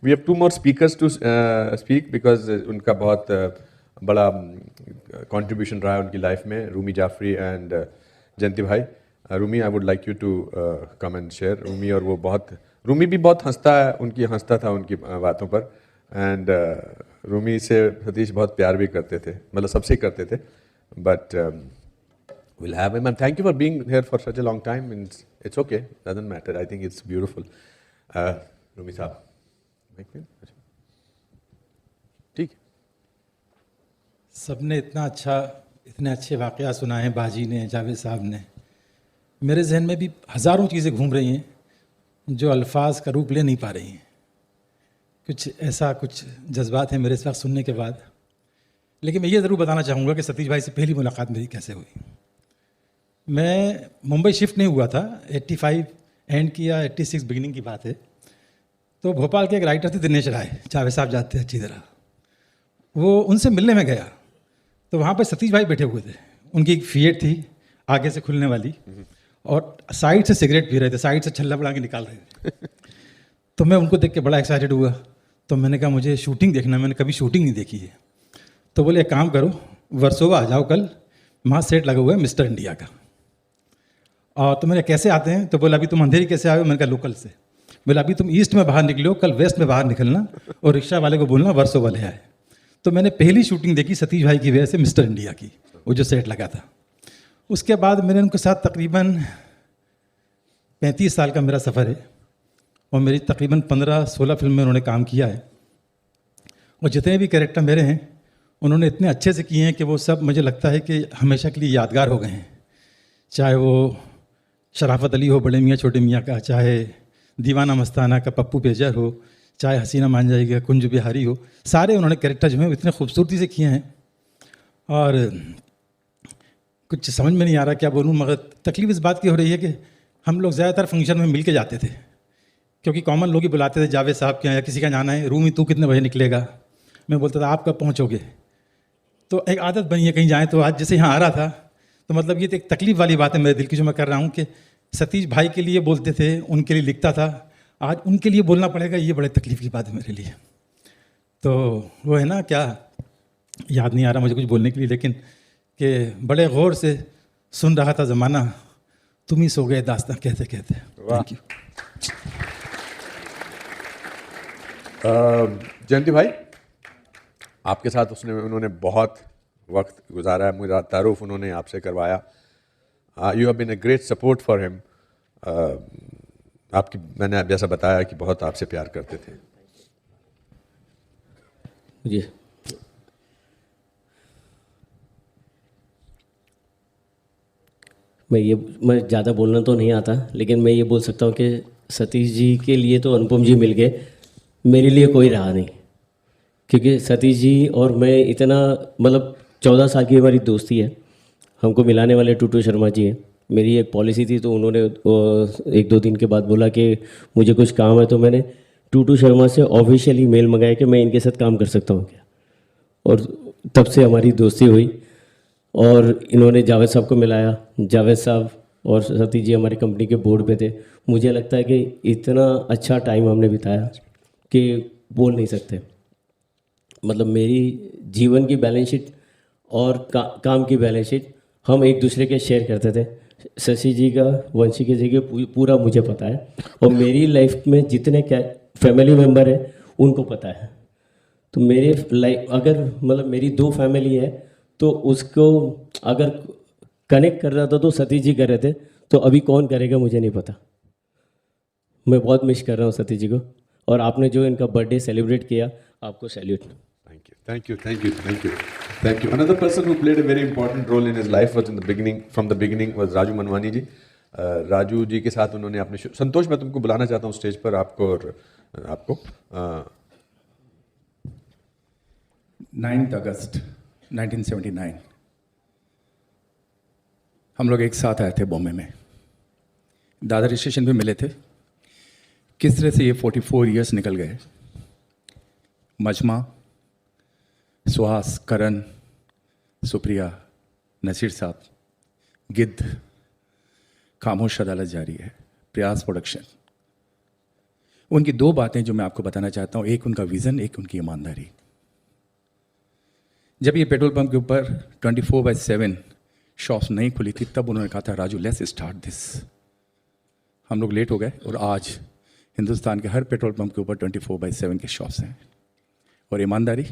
We have 2 more speakers to speak because उनका बहुत बड़ा contribution रहा है उनकी लाइफ में, Rumi Jafri and Jayanti bhai. Rumi, I would like you to come and share. Rumi भी बहुत हंसता था उनकी बातों पर. एंड रूमी से सतीश बहुत प्यार भी करते थे, मतलब सबसे करते थे. But we'll have him, and thank you for being here for such a long time. It's okay, doesn't matter. I think it's beautiful. Rumi साहब, ठीक. सबने इतने अच्छे वाक़या सुनाए हैं, बाजी ने, जावेद साहब ने. मेरे जहन में भी हज़ारों चीज़ें घूम रही हैं जो अल्फाज का रूप ले नहीं पा रही हैं. कुछ जज्बात हैं मेरे इस वक्त सुनने के बाद. लेकिन मैं ये ज़रूर बताना चाहूँगा कि सतीश भाई से पहली मुलाकात मेरी कैसे हुई. मैं मुंबई शिफ्ट नहीं हुआ था, 85 एंड की या 86 बिगिनिंग की बात है. तो भोपाल के एक राइटर थे दिनेश राय, जावेद साहब जानते हैं अच्छी तरह. वो उनसे मिलने में गया तो वहाँ पर सतीश भाई बैठे हुए थे. उनकी एक फिएट थी आगे से खुलने वाली, और साइड से सिगरेट पी रहे थे, साइड से छल्ला बना के निकाल रहे थे. तो मैं उनको देख के बड़ा एक्साइटेड हुआ. तो मैंने कहा मुझे शूटिंग देखना है, मैंने कभी शूटिंग नहीं देखी है. तो बोले एक काम करो, वर्सोवा आ जाओ कल, वहाँ सेट लगा हुआ है मिस्टर इंडिया का. और तो मैंने कैसे आते हैं, तो बोला अभी तुम अंधेरी कैसे आए हो. मैंने कहा लोकल से. बोला अभी तुम ईस्ट में बाहर निकलो, कल वेस्ट में बाहर निकलना और रिक्शा वाले को बोलना वर्सोवा ले आए. तो मैंने पहली शूटिंग देखी सतीश भाई की वजह से मिस्टर इंडिया की, वो जो सेट लगा था. उसके बाद मैंने उनके साथ तकरीबन 35 साल का मेरा सफ़र है, और मेरी तकरीबन 15-16 फिल्म में उन्होंने काम किया है. और जितने भी कैरेक्टर मेरे हैं उन्होंने इतने अच्छे से किए हैं कि वो सब मुझे लगता है कि हमेशा के लिए यादगार हो गए हैं. चाहे वो शराफत अली हो बड़े मियाँ छोटे मियाँ का, चाहे दीवाना मस्ताना का पप्पू पेजर हो, चाहे हसीना मान जाएगी का कुंज बिहारी हो, सारे उन्होंने कैरेक्टर जो हैं इतने खूबसूरती से किए हैं. और कुछ समझ में नहीं आ रहा क्या बोलूँ, मगर तकलीफ इस बात की हो रही है कि हम लोग ज़्यादातर फंक्शन में मिल के जाते थे, क्योंकि कॉमन लोग ही बुलाते थे जावेद साहब के यहाँ, या किसी का जाना है, रूमी तू कितने बजे निकलेगा. मैं बोलता था आप कब पहुँचोगे. तो एक आदत बनी है कहीं जाएँ तो. आज जैसे यहाँ आ रहा था तो मतलब ये तो एक तकलीफ़ वाली बात है मेरे दिल की जो मैं कर रहा हूँ कि सतीश भाई के लिए बोलते थे, उनके लिए लिखता था, आज उनके लिए बोलना पड़ेगा. ये बड़े तकलीफ़ की बात है मेरे लिए. तो वो है ना, क्या याद नहीं आ रहा मुझे कुछ बोलने के लिए, लेकिन कि बड़े गौर से सुन रहा था ज़माना, तुम ही सो गए दास्तां कहते कहते. Thank you. जयंती भाई, आपके साथ उन्होंने बहुत वक्त गुजारा है, मुझे तारुफ उन्होंने आपसे करवाया. You have been a great support for him. मैंने जैसा बताया कि बहुत आपसे प्यार करते थे. जी, मैं ज़्यादा बोलना तो नहीं आता, लेकिन मैं ये बोल सकता हूँ कि सतीश जी के लिए तो अनुपम जी मिल गए, मेरे लिए कोई रहा नहीं. क्योंकि सतीश जी और मैं इतना, मतलब 14 साल की हमारी दोस्ती है. हमको मिलाने वाले टूटू शर्मा जी हैं. मेरी एक पॉलिसी थी, तो उन्होंने 1-2 दिन के बाद बोला कि मुझे कुछ काम है, तो मैंने टूटू शर्मा से ऑफिशियली मेल मंगाया कि मैं इनके साथ काम कर सकता हूँ क्या. और तब से हमारी दोस्ती हुई, और इन्होंने जावेद साहब को मिलाया. जावेद साहब और सतीश जी हमारी कंपनी के बोर्ड पे थे. मुझे लगता है कि इतना अच्छा टाइम हमने बिताया कि बोल नहीं सकते. मतलब मेरी जीवन की बैलेंस शीट और काम की बैलेंस शीट हम एक दूसरे के शेयर करते थे. शशि जी का, वंशी जी का पूरा मुझे पता है, और मेरी लाइफ में जितने फैमिली मेम्बर हैं उनको पता है. तो मेरे लाइफ, अगर मतलब मेरी 2 फैमिली है, तो उसको अगर कनेक्ट कर रहा था तो सतीश जी कर रहे थे. तो अभी कौन करेगा मुझे नहीं पता. मैं बहुत मिस कर रहा हूँ सतीश जी को, और आपने जो इनका बर्थडे सेलिब्रेट किया, आपको salute. Thank you. Another person who played a very important role in his life was from the beginning was Raju Manwani ji. Raju ji के साथ उन्होंने अपने संतोष, मैं तुमको बुलाना चाहता हूँ स्टेज पर, आपको 9 अगस्त 1979 हम लोग एक साथ आए थे बॉम्बे में. दादर स्टेशन पे मिले थे. किस तरह से ये 44 इयर्स निकल गए. मजमा, सुहास, करण, सुप्रिया, नसीर साहब, गिद्ध, खामोश अदालत जारी है, प्रयास प्रोडक्शन, उनकी दो बातें जो मैं आपको बताना चाहता हूँ, एक उनका विज़न, एक उनकी ईमानदारी। जब ये पेट्रोल पंप के ऊपर 24/7 शॉप्स नहीं खुली थी, तब उन्होंने कहा था राजू लेट्स स्टार्ट दिस। हम लोग लेट हो गए और आज हिंदुस्तान के हर पेट्रोल पंप के ऊपर 24/7 के शॉप्स हैं। और ईमानदारी,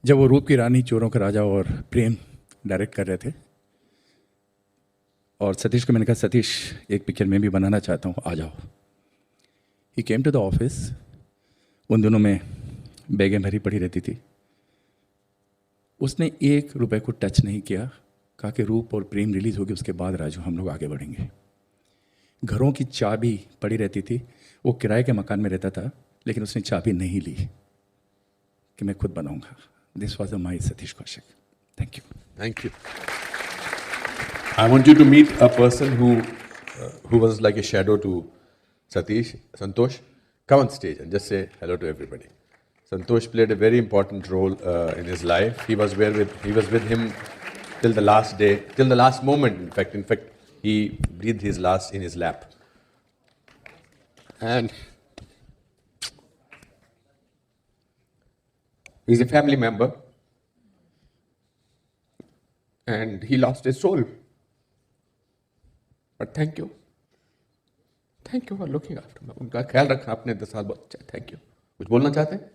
जब वो रूप की रानी, चोरों का राजा और प्रेम डायरेक्ट कर रहे थे, और सतीश को मैंने कहा सतीश एक पिक्चर मैं भी बनाना चाहता हूँ, आ जाओ। ही केम टू द ऑफिस। उन दिनों में बैगें भरी पड़ी रहती थी। उसने 1 रुपए को टच नहीं किया, कहा कि रूप और प्रेम रिलीज होगी, उसके बाद राजू हम लोग आगे बढ़ेंगे। घरों की चाबी पड़ी रहती थी, वो किराए के मकान में रहता था, लेकिन उसने चाबी नहीं ली कि मैं खुद बनाऊंगा। This was my Satish Kaushik. Thank you. Thank you. I want you to meet a person who was like a shadow to Satish. Santosh, come on stage and just say hello to everybody. Santosh played a very important role in his life. He was with him till the last day, till the last moment. In fact, he breathed his last in his lap. And he's a family member. And he lost his soul. But thank you. Thank you for looking after me. उनका ख्याल रखा आपने 10 साल, बहुत अच्छा। Thank you. कुछ बोलना चाहते हैं?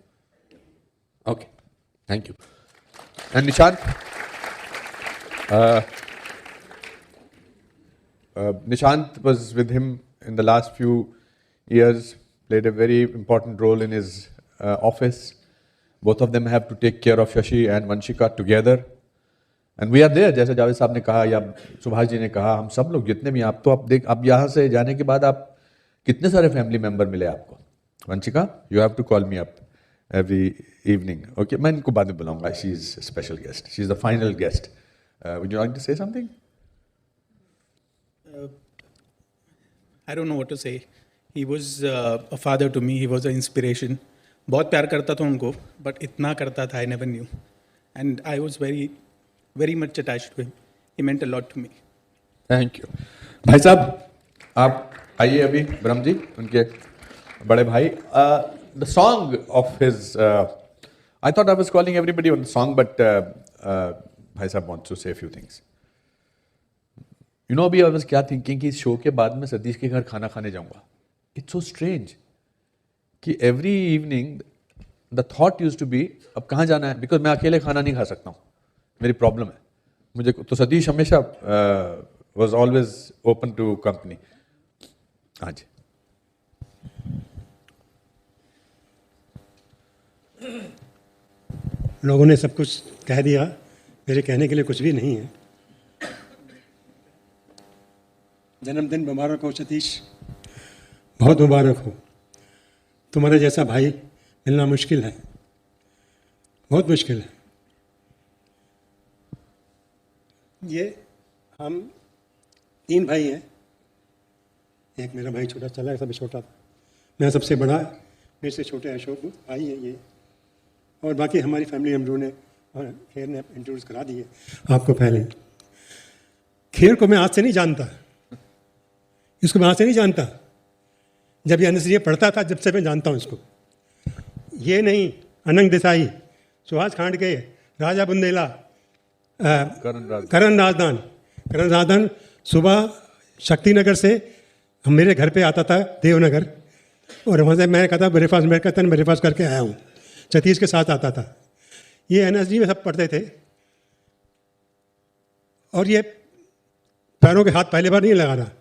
Okay, thank you. And Nishant, Nishant was with him in the last few years, played a very important role in his office. Both of them have to take care of Shashi and Vanshika together. And we are there, जैसे जावेद साहब ने कहा या सुभाष जी ने कहा, हम सब लोग जितने भी, आप तो अब यहाँ से जाने के बाद आप कितने सारे फैमिली मेंबर मिले आपको। Vanshika, you have to call me up every evening. Okay, मैं इनको बाद में बुलाऊंगा। She is special guest, she is the final guest. Would you like to say something? I don't know what to say. He was a father to me. He was an inspiration. बहुत प्यार करता था उनको, but इतना करता था I never knew. And I was very, very much attached to him. He meant a lot to me. Thank you. भाई साहब, आप आइए अभी, ब्रह्म जी, उनके बड़े भाई। The song of his, I thought I was calling everybody on the song, but भाई साहब वांट्स टू से फ्यू थिंग्स। यू नो, अभी आई वाज क्या थिंकिंग कि इस शो के बाद मैं सतीश के घर खाना खाने जाऊंगा। इट्स सो स्ट्रेंज कि every evening the thought use to be अब कहाँ जाना है, बिकॉज मैं अकेले खाना नहीं खा सकता हूँ, मेरी प्रॉब्लम है। मुझे तो सतीश हमेशा was always open to company. हाँ जी। लोगों ने सब कुछ कह दिया, मेरे कहने के लिए कुछ भी नहीं है। जन्मदिन मुबारक हो सतीश, बहुत मुबारक हो। तुम्हारे जैसा भाई मिलना मुश्किल है, बहुत मुश्किल है। ये हम 3 भाई हैं। एक मेरा भाई छोटा चला है, सबसे छोटा था, मैं सबसे बड़ा, मेरे से छोटे अशोक भाई हैं ये, और बाकी हमारी फैमिली मेम्बरों ने और खेर ने इंट्रोड्यूस करा दिए आपको। पहले खेर को मैं आज से नहीं जानता, इसको मैं आज से नहीं जानता, जब ये एनएसडी पढ़ता था जब से मैं जानता हूँ इसको। ये नहीं, अनंग देसाई, सुभाष खांडके, राजा बुंदेला, करण राजदान सुबह शक्तिनगर से हम मेरे घर पे आता था, देवनगर, और वहाँ से मैं कहता ब्रेकफास्ट करके आया हूँ। सतीश के साथ आता था। ये एनएसडी में सब पढ़ते थे, और ये पैरों के हाथ पहले बार नहीं लगा रहा।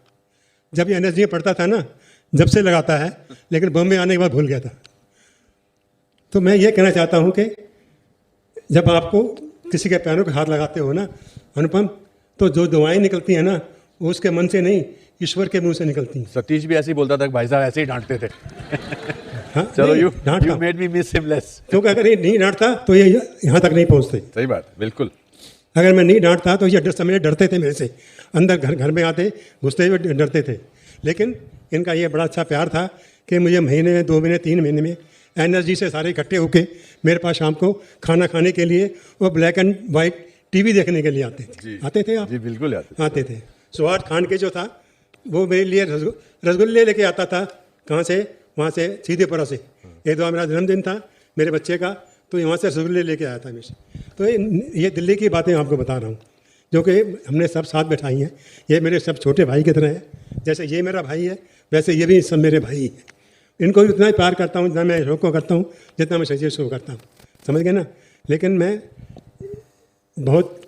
जब ये एनएसडी में पढ़ता था ना, जब से लगाता है, लेकिन बॉम्बे आने के बाद भूल गया था। तो मैं ये कहना चाहता हूँ कि जब आपको किसी के पैरों के हाथ लगाते हो ना अनुपम, तो जो दुआएं निकलती हैं ना, वो उसके मन से नहीं, ईश्वर के मुंह से निकलती हैं। सतीश भी ऐसे ही बोलता था कि भाई साहब ऐसे ही डांटते थे। हाँ, चलो, यू डांटता, made me miss him less. क्योंकि अगर ये नहीं डांटता तो ये यहाँ तक नहीं पहुँचते। सही बात, बिल्कुल। अगर मैं नहीं डांटता तो ये समय डरते थे मेरे से, अंदर घर में आते घुसते हुए डरते थे। लेकिन इनका ये बड़ा अच्छा प्यार था कि मुझे महीने में, 2 महीने, 3 महीने में एनएसजी से सारे इकट्ठे होके मेरे पास शाम को खाना खाने के लिए, वो ब्लैक एंड वाइट टीवी देखने के लिए आते थे आप? जी बिल्कुल आते थे। सुभाष खांडके जो था वो मेरे लिए रसगुल्ले लेके आता था कहाँ से? वहाँ से सीधेपुरा से। एक दो मेरा जन्मदिन था मेरे बच्चे का, तो यहाँ से रसगुल्ले लेके आया था हमेशा। तो ये दिल्ली की बातें आपको बता रहा हूँ, जो कि हमने सब साथ बैठाई हैं। ये मेरे सब छोटे भाई की तरह हैं। जैसे ये मेरा भाई है, वैसे ये भी सब मेरे भाई हैं। इनको भी उतना ही प्यार करता हूँ जितना मैं अशोक को करता हूँ, जितना मैं सतीश को करता हूँ। समझ गए ना? लेकिन मैं बहुत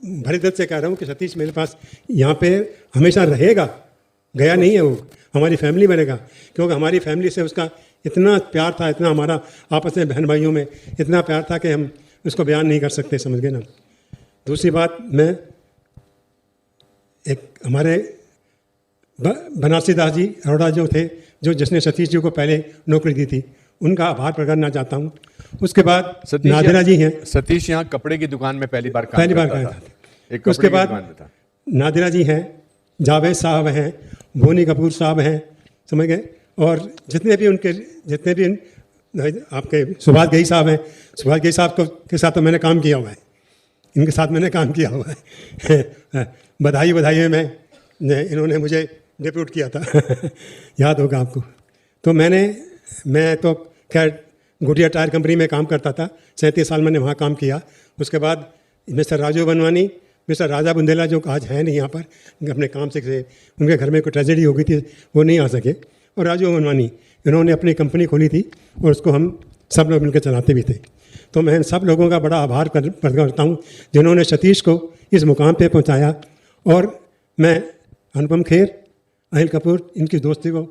भरे दिल से कह रहा हूँ कि सतीश मेरे पास यहाँ पे हमेशा रहेगा, गया नहीं है वो, हमारी फैमिली बनेगा। क्योंकि हमारी फैमिली से उसका इतना प्यार था, इतना हमारा आपस में बहन भाइयों में इतना प्यार था कि हम उसको बयान नहीं कर सकते। समझ गए ना? दूसरी बात, मैं एक हमारे बनारसी दास जी अरोड़ा जो थे, जो जिसने सतीश जी को पहले नौकरी दी थी, उनका आभार प्रकट करना चाहता हूँ। उसके बाद नादिरा जी हैं। सतीश यहाँ कपड़े की दुकान में पहली बार पहली बार करता गया था। था। एक कपड़े उसके की बाद दुकान में था। नादिरा जी हैं, जावेद साहब हैं, बोनी कपूर साहब हैं। समझ गए? और जितने भी आपके सुभाष घई साहब हैं, सुभाष घई साहब के साथ तो मैंने काम किया हुआ है, इनके साथ मैंने काम किया हुआ है। बधाई है, इन्होंने मुझे डिप्यूट किया था याद होगा आपको। तो मैं तो खैर गुड़िया टायर कंपनी में काम करता था, 37 साल मैंने वहाँ काम किया। उसके बाद मिस्टर राजू बनवानी, मिस्टर राजा बुंदेला जो आज हैं नहीं यहाँ पर, अपने काम से उनके घर में कोई ट्रेजेडी हो गई थी, वो नहीं आ सके, और राजू बनवानी इन्होंने अपनी कंपनी खोली थी और उसको हम सब लोग मिलकर चलाते भी थे। तो मैं इन सब लोगों का बड़ा आभार प्रकट करता हूँ जिन्होंने सतीश को इस मुकाम पे पहुँचाया। और मैं अनुपम खेर, अनिल कपूर, इनकी दोस्ती को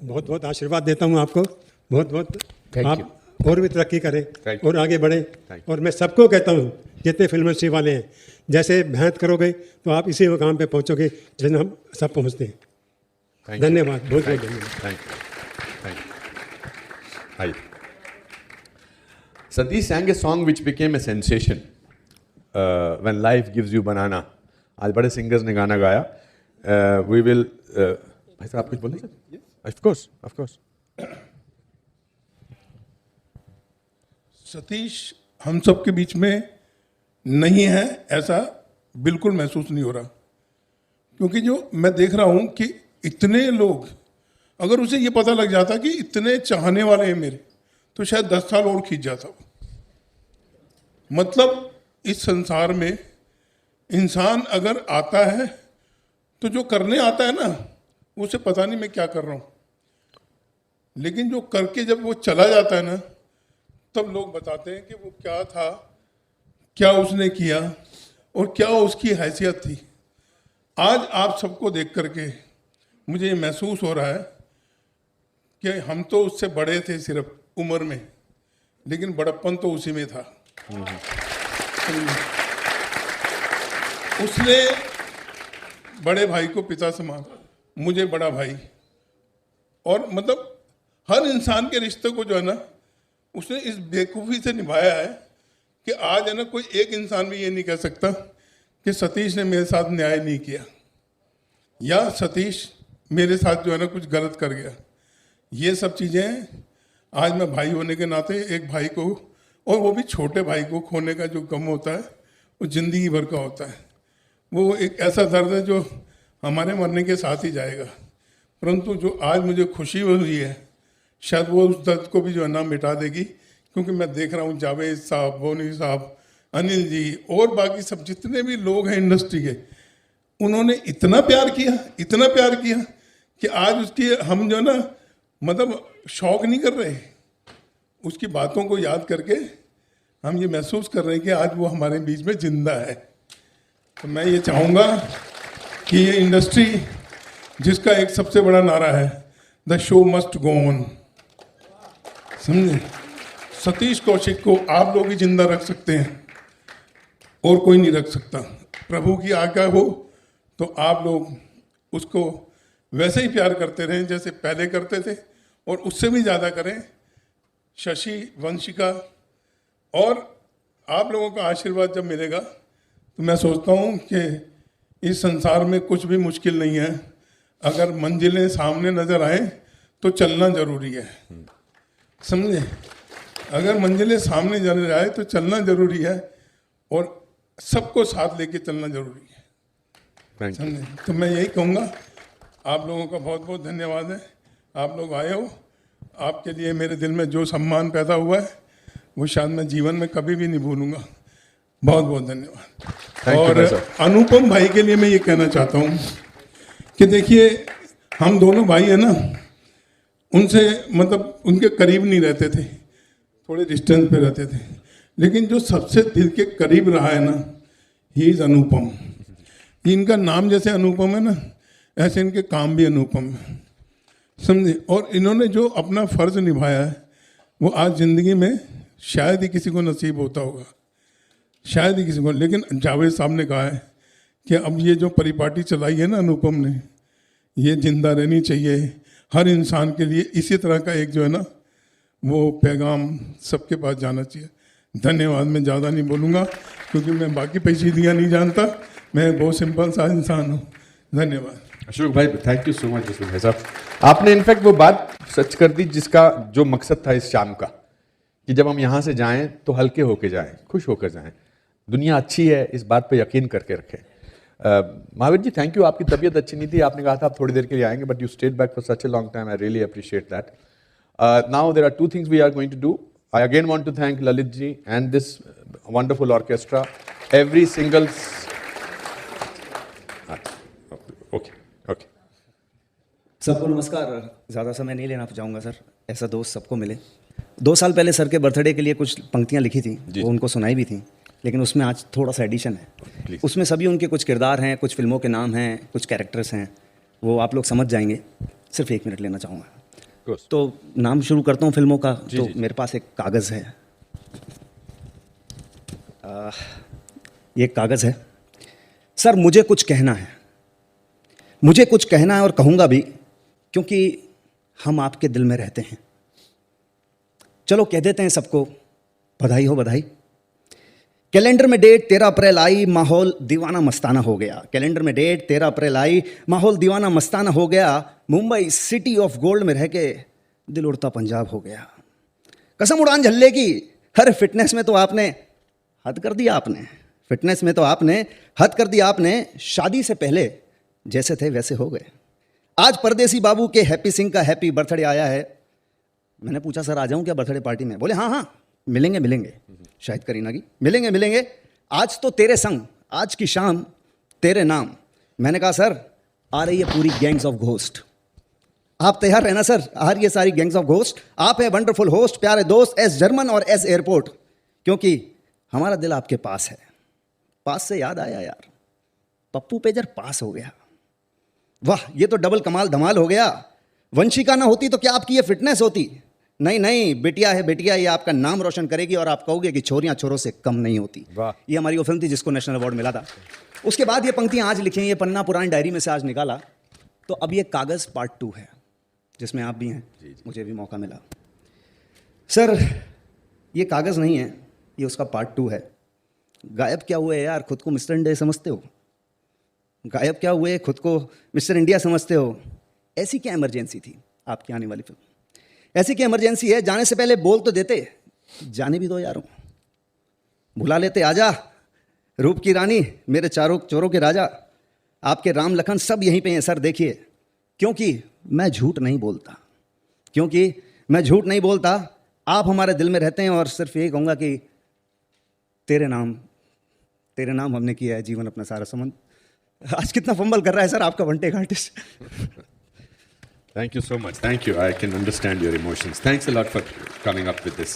बहुत बहुत आशीर्वाद देता हूँ आपको। बहुत आप और भी तरक्की करें और आगे बढ़ें। और मैं सबको कहता हूँ, जितने फिल्म इंडस्ट्री वाले हैं, जैसे मेहनत करोगे तो आप इसी मुकाम पे पहुँचोगे जिसमें हम सब पहुँचते हैं। धन्यवाद, बहुत बहुत धन्यवाद। Hi. Satish sang a song which became a sensation, When Life Gives You Banana. आज बड़े सिंगर्स ने गाना गाया। We will भाई साहब आप कुछ बोलेंगे? Of course. सतीश हम सब के बीच में नहीं है, ऐसा बिल्कुल महसूस नहीं हो रहा। क्योंकि जो मैं देख रहा हूं कि इतने लोग, अगर उसे ये पता लग जाता कि इतने चाहने वाले हैं मेरे, तो शायद 10 साल और खींच जाता वो। मतलब इस संसार में इंसान अगर आता है तो जो करने आता है ना, उसे पता नहीं मैं क्या कर रहा हूं। लेकिन जो करके जब वो चला जाता है ना, तब लोग बताते हैं कि वो क्या था, क्या उसने किया और क्या उसकी हैसियत थी। आज आप सबको देख करके मुझे ये महसूस हो रहा है कि हम तो उससे बड़े थे सिर्फ उम्र में, लेकिन बड़प्पन तो उसी में था। उसने बड़े भाई को पिता समान, मुझे बड़ा भाई, और मतलब हर इंसान के रिश्ते को जो है ना, उसने इस बेवकूफ़ी से निभाया है कि आज है ना, कोई एक इंसान भी ये नहीं कह सकता कि सतीश ने मेरे साथ न्याय नहीं किया या सतीश मेरे साथ जो है ना कुछ गलत कर गया। ये सब चीज़ें आज मैं भाई होने के नाते एक भाई को, और वो भी छोटे भाई को खोने का जो गम होता है वो ज़िंदगी भर का होता है। वो एक ऐसा दर्द है जो हमारे मरने के साथ ही जाएगा। परंतु जो आज मुझे खुशी हुई है, शायद वो उस दर्द को भी जो है ना मिटा देगी। क्योंकि मैं देख रहा हूँ जावेद साहब, बोनी साहब, अनिल जी और बाकी सब जितने भी लोग हैं इंडस्ट्री के, उन्होंने इतना प्यार किया कि आज उसकी हम जो ना मतलब शौक नहीं कर रहे, उसकी बातों को याद करके हम ये महसूस कर रहे हैं कि आज वो हमारे बीच में जिंदा है। तो मैं ये चाहूँगा कि ये इंडस्ट्री जिसका एक सबसे बड़ा नारा है, the show must go on, समझे, सतीश कौशिक को आप लोग ही जिंदा रख सकते हैं और कोई नहीं रख सकता। प्रभु की आज्ञा हो तो आप लोग उसको वैसे ही प्यार करते रहें जैसे पहले करते थे, और उससे भी ज़्यादा करें। शशि, वंशिका और आप लोगों का आशीर्वाद जब मिलेगा तो मैं सोचता हूँ कि इस संसार में कुछ भी मुश्किल नहीं है। अगर मंजिलें सामने नज़र आए तो चलना ज़रूरी है, समझे। अगर मंजिलें सामने नजर आए तो चलना ज़रूरी है और सबको साथ लेके चलना ज़रूरी है, समझे। तो मैं यही कहूँगा, आप लोगों का बहुत बहुत धन्यवाद है। आप लोग आए हो, आपके लिए मेरे दिल में जो सम्मान पैदा हुआ है वो शायद मैं जीवन में कभी भी नहीं भूलूंगा। बहुत बहुत धन्यवाद। Thank you, और भाई साहब। अनुपम भाई के लिए मैं ये कहना चाहता हूँ कि देखिए, हम दोनों भाई हैं ना, उनसे मतलब उनके करीब नहीं रहते थे, थोड़े डिस्टेंस पे रहते थे, लेकिन जो सबसे दिल के करीब रहा है ना, ही इज़ अनुपम। इनका नाम जैसे अनुपम है ना, ऐसे इनके काम भी अनुपम है, समझे। और इन्होंने जो अपना फ़र्ज़ निभाया है वो आज ज़िंदगी में शायद ही किसी को नसीब होता होगा, शायद ही किसी को। लेकिन जावेद साहब ने कहा है कि अब ये जो परिपाटी चलाई है ना अनुपम ने, ये जिंदा रहनी चाहिए हर इंसान के लिए। इसी तरह का एक जो है ना वो पैगाम सबके पास जाना चाहिए। धन्यवाद। मैं ज़्यादा नहीं बोलूँगा क्योंकि मैं बाकी पेचीदगियाँ नहीं जानता, मैं बहुत सिंपल सा इंसान हूँ। धन्यवाद। अशोक भाई, thank you so much Ashok भाई साहब। आपने इनफैक्ट वो बात सच कर दी जिसका जो मकसद था इस शाम का, कि जब हम यहाँ से जाएं तो हल्के होके जाएं, खुश होकर जाएं। दुनिया अच्छी है, इस बात पे यकीन करके रखें। Mahavir ji, thank you. आपकी तबीयत अच्छी नहीं थी, आपने कहा था आप थोड़ी देर के लिए आएंगे, but you stayed back for such a long time. I really appreciate that. Now there are two things we are going to do. I again want to thank Lalit ji and this wonderful orchestra, every single. Okay okay. सबको नमस्कार। ज़्यादा समय नहीं लेना चाहूँगा sir, ऐसा दोस्त सबको मिले। 2 साल पहले सर के बर्थडे के लिए कुछ पंक्तियाँ लिखी थी, वो उनको सुनाई भी थी, लेकिन उसमें आज थोड़ा सा एडिशन है। उसमें सभी उनके कुछ किरदार हैं, कुछ फिल्मों के नाम हैं, कुछ कैरेक्टर्स हैं, वो आप लोग समझ जाएंगे। सिर्फ 1 मिनट लेना चाहूँगा। तो नाम शुरू करता हूँ फिल्मों का। तो मेरे पास एक कागज़ है, ये कागज़ है। सर मुझे कुछ कहना है, मुझे कुछ कहना है और कहूँगा भी, क्योंकि हम आपके दिल में रहते हैं। चलो कह देते हैं सबको बधाई हो बधाई। कैलेंडर में डेट 13 अप्रैल आई, माहौल दीवाना मस्ताना हो गया। कैलेंडर में डेट 13 अप्रैल आई, माहौल दीवाना मस्ताना हो गया। मुंबई सिटी ऑफ गोल्ड में रह के दिल उड़ता पंजाब हो गया। कसम उड़ान झल्ले की, अरे फिटनेस में तो आपने हद कर दिया आपने, फिटनेस में तो आपने हद कर दिया आपने। शादी से पहले जैसे थे वैसे हो गए। आज परदेसी बाबू के हैप्पी सिंह का हैप्पी बर्थडे आया है। मैंने पूछा सर आ जाऊं क्या बर्थडे पार्टी में? बोले हाँ हाँ मिलेंगे मिलेंगे। शाहिद करीना की मिलेंगे मिलेंगे। आज तो तेरे संग, आज की शाम तेरे नाम। मैंने कहा सर आ रही है पूरी गैंग्स ऑफ घोस्ट, आप तैयार रहना सर, आ रही है सारी गैंग्स ऑफ घोस्ट। आप है वंडरफुल होस्ट, प्यारे दोस्त, एस जर्मन और एस एयरपोर्ट, क्योंकि हमारा दिल आपके पास है। पास से याद आया यार, पप्पू पेजर पास हो गया। वाह ये तो डबल कमाल धमाल हो गया। वंशिका ना होती तो क्या आपकी ये फिटनेस होती? नहीं नहीं, बिटिया है बिटिया, ये आपका नाम रोशन करेगी और आप कहोगे कि छोरियां छोरों से कम नहीं होती। ये हमारी वो फिल्म थी जिसको नेशनल अवार्ड मिला था। उसके बाद ये पंक्तियां आज लिखी हैं, ये पन्ना पुरानी डायरी में से आज निकाला। तो अब ये कागज़ पार्ट 2 है जिसमें आप भी हैं, मुझे भी मौका मिला। सर ये कागज़ नहीं है, ये उसका पार्ट 2 है। गायब क्या हुए यार, खुद को मिस्टर इंडिया समझते हो? गायब क्या हुए, खुद को मिस्टर इंडिया समझते हो? ऐसी क्या इमरजेंसी थी आपकी आने वाली फिल्म? ऐसी क्या इमरजेंसी है? जाने से पहले बोल तो देते, जाने भी दो यारों, बुला लेते। आजा रूप की रानी, मेरे चारों चोरों के राजा, आपके राम लखन सब यहीं पे हैं सर देखिए। क्योंकि मैं झूठ नहीं बोलता, क्योंकि मैं झूठ नहीं बोलता। आप हमारे दिल में रहते हैं और सिर्फ यही कहूँगा कि तेरे नाम हमने किया है जीवन अपना सारा संबंध। आज कितना फंबल कर रहा है सर आपका one take artist. Thank you so much. Thank you. I can understand your emotions. Thanks a lot for coming up with this.